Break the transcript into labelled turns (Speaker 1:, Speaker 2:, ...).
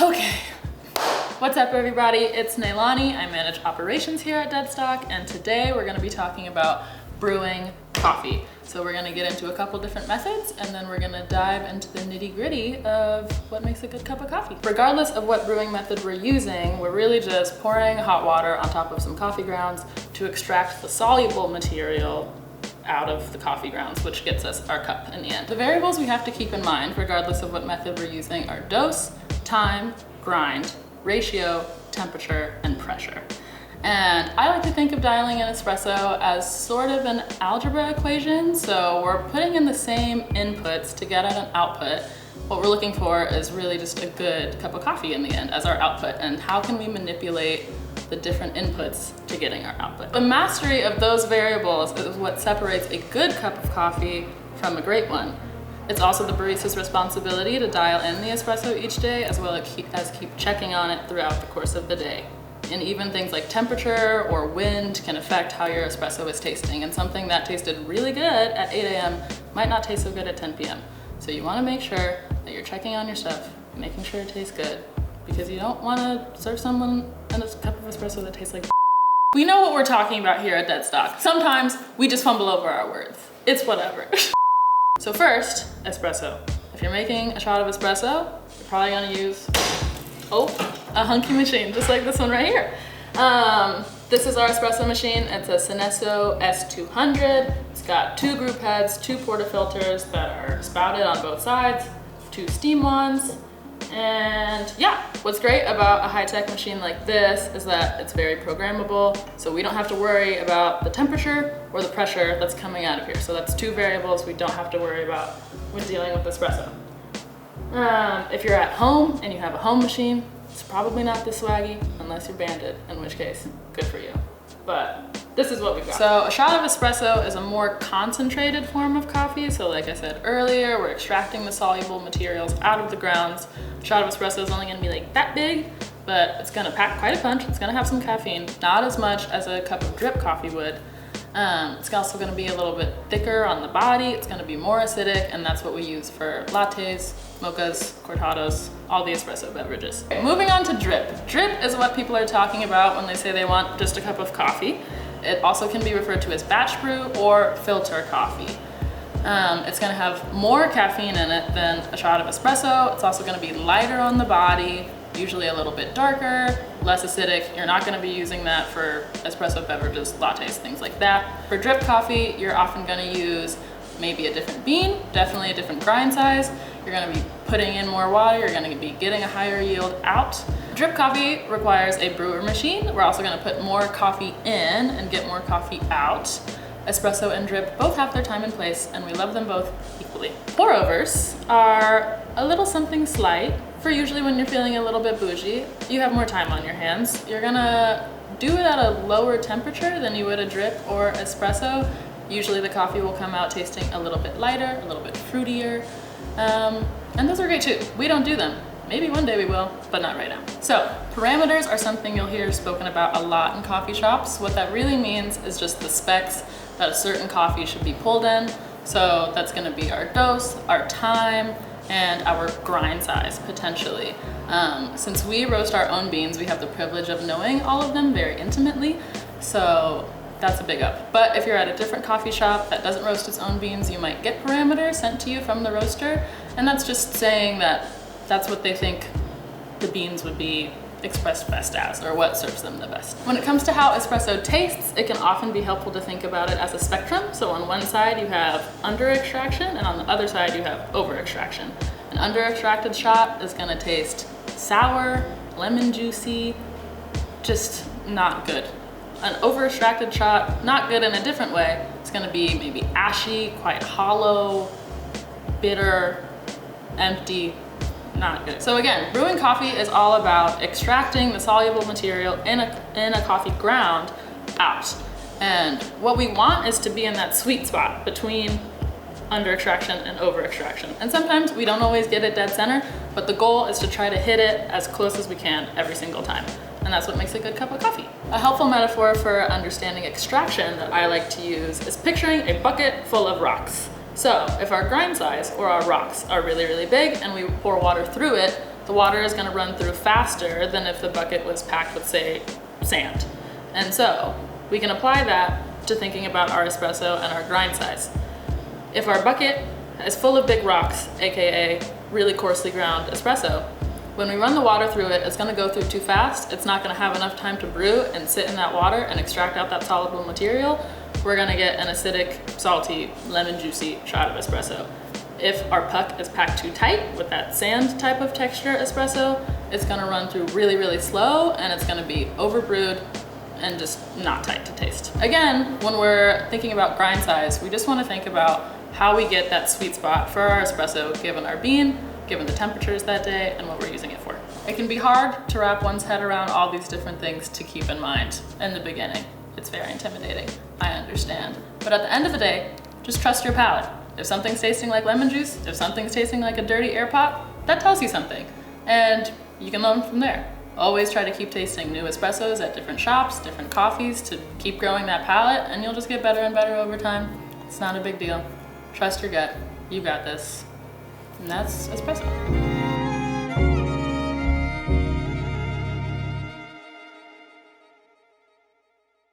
Speaker 1: Okay, what's up everybody? It's Nailani. I manage operations here at Deadstock, and today we're gonna be talking about brewing coffee. So we're gonna get into a couple different methods, and then we're gonna dive into the nitty-gritty of what makes a good cup of coffee. Regardless of what brewing method we're using, we're really just pouring hot water on top of some coffee grounds to extract the soluble material out of the coffee grounds, which gets us our cup in the end. The variables we have to keep in mind, regardless of what method we're using, are dose, time, grind, ratio, temperature, and pressure. And I like to think of dialing in espresso as sort of an algebra equation. So we're putting in the same inputs to get at an output. What we're looking for is really just a good cup of coffee in the end as our output. And how can we manipulate the different inputs to getting our output? The mastery of those variables is what separates a good cup of coffee from a great one. It's also the barista's responsibility to dial in the espresso each day, as well as keep checking on it throughout the course of the day. And even things like temperature or wind can affect how your espresso is tasting. And something that tasted really good at 8 a.m. might not taste so good at 10 p.m. So you wanna make sure that you're checking on your stuff, making sure it tastes good, because you don't wanna serve someone a cup of espresso that tastes like We know what we're talking about here at Deadstock. Sometimes we just fumble over our words. It's whatever. So first, espresso. If you're making a shot of espresso, you're probably gonna use, a hunky machine, just like this one right here. This is our espresso machine. It's a Espresso S200. It's got 2 group heads, 2 portafilters that are spouted on both sides, 2 steam wands. And yeah, what's great about a high-tech machine like this is that it's very programmable, so we don't have to worry about the temperature or the pressure that's coming out of here. So that's 2 variables we don't have to worry about when dealing with espresso. If you're at home and you have a home machine, it's probably not this swaggy unless you're banded, in which case, good for you. But this is what we've got. So a shot of espresso is a more concentrated form of coffee. So like I said earlier, we're extracting the soluble materials out of the grounds. A shot of espresso is only gonna be like that big, but it's gonna pack quite a punch. It's gonna have some caffeine, not as much as a cup of drip coffee would. It's also gonna be a little bit thicker on the body. It's gonna be more acidic, and that's what we use for lattes, mochas, cortados, all the espresso beverages. Moving on to drip. Drip is what people are talking about when they say they want just a cup of coffee. It also can be referred to as batch brew or filter coffee. It's gonna have more caffeine in it than a shot of espresso. It's also gonna be lighter on the body, usually a little bit darker, less acidic. You're not gonna be using that for espresso beverages, lattes, things like that. For drip coffee, you're often gonna use maybe a different bean, definitely a different grind size. You're gonna be putting in more water, you're gonna be getting a higher yield out. Drip coffee requires a brewer machine. We're also gonna put more coffee in and get more coffee out. Espresso and drip both have their time and place, and we love them both equally. Pour overs are a little something slight for usually when you're feeling a little bit bougie. You have more time on your hands. You're gonna do it at a lower temperature than you would a drip or espresso. Usually the coffee will come out tasting a little bit lighter, a little bit fruitier, and those are great too. We don't do them. Maybe one day we will, but not right now. So parameters are something you'll hear spoken about a lot in coffee shops. What that really means is just the specs that a certain coffee should be pulled in. So that's gonna be our dose, our time, and our grind size, potentially. Since we roast our own beans, we have the privilege of knowing all of them very intimately. So that's a big up. But if you're at a different coffee shop that doesn't roast its own beans, you might get parameters sent to you from the roaster. And that's just saying that that's what they think the beans would be expressed best as, or what serves them the best. When it comes to how espresso tastes, it can often be helpful to think about it as a spectrum. So on one side you have under extraction, and on the other side you have over extraction. An under extracted shot is gonna taste sour, lemon juicy, just not good. An over extracted shot, not good in a different way. It's gonna be maybe ashy, quite hollow, bitter, empty, not good. So again, brewing coffee is all about extracting the soluble material in a coffee ground out. And what we want is to be in that sweet spot between under extraction and over extraction. And sometimes we don't always get it dead center, but the goal is to try to hit it as close as we can every single time. And that's what makes a good cup of coffee. A helpful metaphor for understanding extraction that I like to use is picturing a bucket full of rocks. So if our grind size or our rocks are really, really big and we pour water through it, the water is gonna run through faster than if the bucket was packed with, say, sand. And so we can apply that to thinking about our espresso and our grind size. If our bucket is full of big rocks, AKA really coarsely ground espresso, when we run the water through it, it's gonna go through too fast. It's not gonna have enough time to brew and sit in that water and extract out that soluble material. We're gonna get an acidic, salty, lemon juicy shot of espresso. If our puck is packed too tight with that sand type of texture espresso, it's gonna run through really, really slow and it's gonna be overbrewed and just not tight to taste. Again, when we're thinking about grind size, we just wanna think about how we get that sweet spot for our espresso given our bean, given the temperatures that day, and what we're using it for. It can be hard to wrap one's head around all these different things to keep in mind in the beginning. It's very intimidating, I understand. But at the end of the day, just trust your palate. If something's tasting like lemon juice, if something's tasting like a dirty air pot, that tells you something. And you can learn from there. Always try to keep tasting new espressos at different shops, different coffees to keep growing that palate, and you'll just get better and better over time. It's not a big deal. Trust your gut. You got this. And that's espresso.